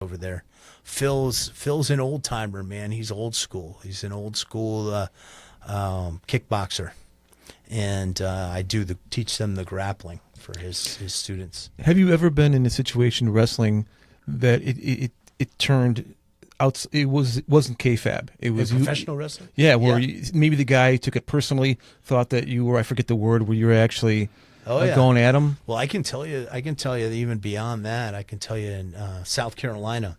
over there. Phil's an old timer, man. He's old school. He's an old school kickboxer, and I teach them the grappling for his students. Have you ever been in a situation wrestling that it turned out? It wasn't kayfabe. It was professional wrestling. Yeah, where maybe the guy took it personally, thought that you were, I forget the word, where you were actually going at him. Well, I can tell you that even beyond that. I can tell you in South Carolina,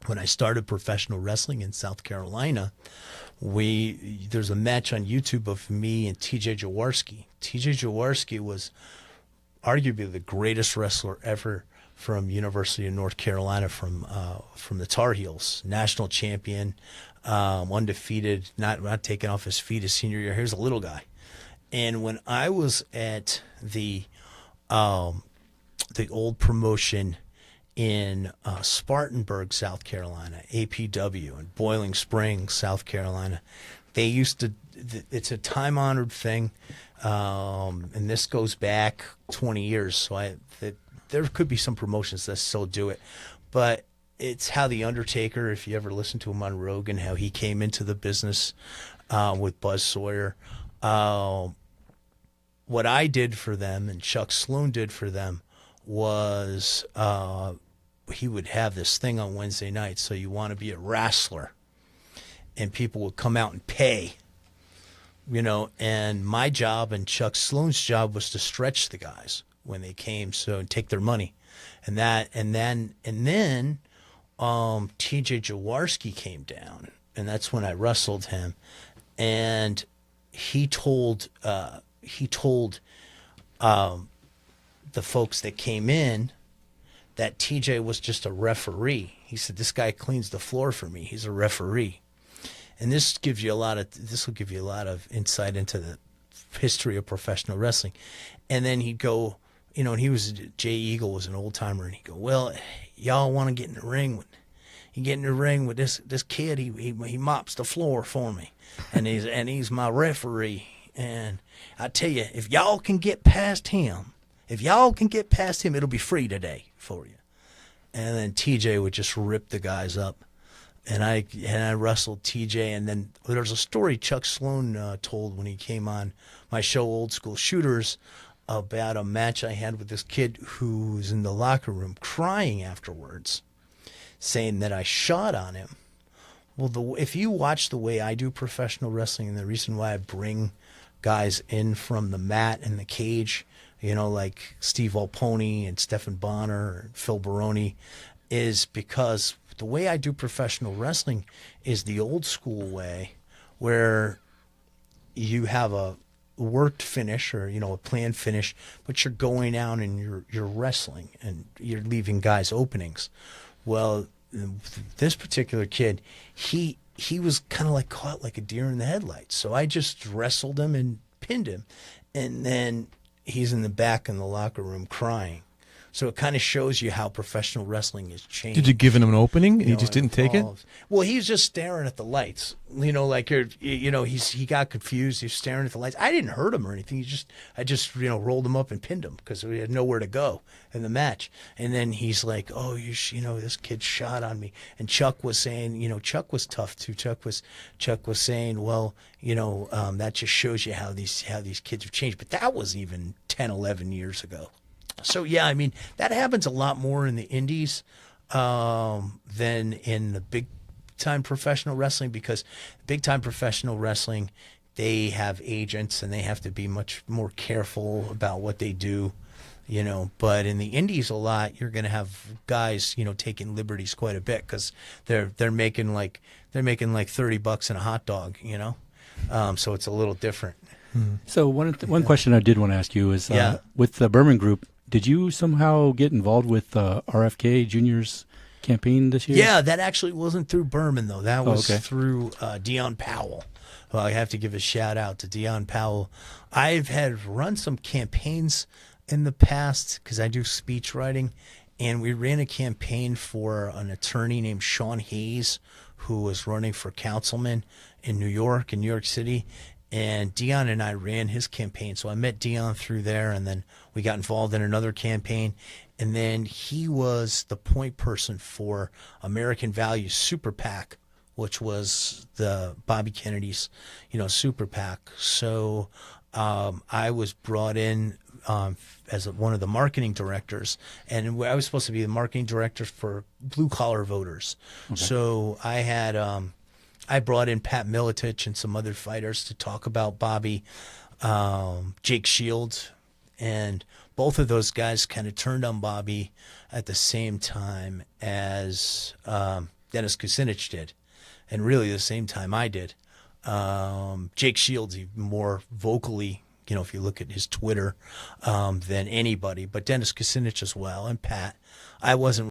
when I started professional wrestling in South Carolina, there's a match on YouTube of me and T.J. Jaworski. T.J. Jaworski was arguably the greatest wrestler ever from University of North Carolina, from the Tar Heels, national champion, undefeated, not taking off his feet his senior year. Here's a little guy. And when I was at the old promotion in Spartanburg, South Carolina, APW, and Boiling Springs, South Carolina, they used to. It's a time-honored thing, and this goes back 20 years. So there could be some promotions that still do it, but it's how the Undertaker, if you ever listen to him on Rogan, how he came into the business with Buzz Sawyer. What I did for them and Chuck Sloan did for them was he would have this thing on Wednesday night. So you want to be a wrestler, and people would come out and pay, and my job and Chuck Sloan's job was to stretch the guys when they came, so take their money. And then T.J. Jaworski came down, and that's when I wrestled him, and he told the folks that came in that TJ was just a referee. He said, "This guy cleans the floor for me. He's a referee." And this will give you a lot of insight into the history of professional wrestling. And then he'd go, and Jay Eagle was an old timer, and he'd go, "Well, y'all want to get in the ring with this kid? He mops the floor for me, and he's my referee. And I tell you, if y'all can get past him, it'll be free today for you." And then TJ would just rip the guys up, and I wrestled TJ. And then there's a story Chuck Sloan told when he came on my show, Old School Shooters, about a match I had with this kid who was in the locker room crying afterwards, saying that I shot on him. Well, if you watch the way I do professional wrestling, and the reason why I bring guys in from the mat and the cage, like Steve Alponi and Stephen Bonner and Phil Baroni, is because the way I do professional wrestling is the old school way, where you have a worked finish or a planned finish, but you're going out and you're wrestling and you're leaving guys openings. Well, this particular kid, he was kind of like caught like a deer in the headlights. So I just wrestled him and pinned him, and then he's in the back in the locker room crying. So it kind of shows you how professional wrestling has changed. Did you give him an opening and he just didn't take it? Well, he was just staring at the lights. He got confused. He was staring at the lights. I didn't hurt him or anything. I just rolled him up and pinned him because we had nowhere to go in the match. And then he's like, "Oh, this kid shot on me." And Chuck was saying, Chuck was tough too. Chuck was saying, "Well, that just shows you how these kids have changed." But that was even 10, 11 years ago. So, yeah, I mean, that happens a lot more in the indies than in the big-time professional wrestling, because big-time professional wrestling, they have agents and they have to be much more careful about what they do, But in the indies a lot, you're going to have guys, taking liberties quite a bit because they're making like $30 in a hot dog, So it's a little different. So one question I did want to ask you is, with the Berman Group, did you somehow get involved with RFK Jr.'s campaign this year? Yeah, that actually wasn't through Berman, though. That was through Dion Powell. Well, I have to give a shout out to Dion Powell. I've had run some campaigns in the past because I do speech writing, and we ran a campaign for an attorney named Sean Hayes, who was running for councilman in New York City. And Dion and I ran his campaign. So I met Dion through there, and then we got involved in another campaign. And then he was the point person for American Values Super PAC, which was the Bobby Kennedy's, Super PAC. So I was brought in as one of the marketing directors, and I was supposed to be the marketing director for blue collar voters. Okay. So I had I brought in Pat Miletich and some other fighters to talk about Bobby, Jake Shields, and both of those guys kind of turned on Bobby at the same time as Dennis Kucinich did, and really the same time I did. Jake Shields even more vocally, if you look at his Twitter, than anybody, but Dennis Kucinich as well, and Pat. I wasn't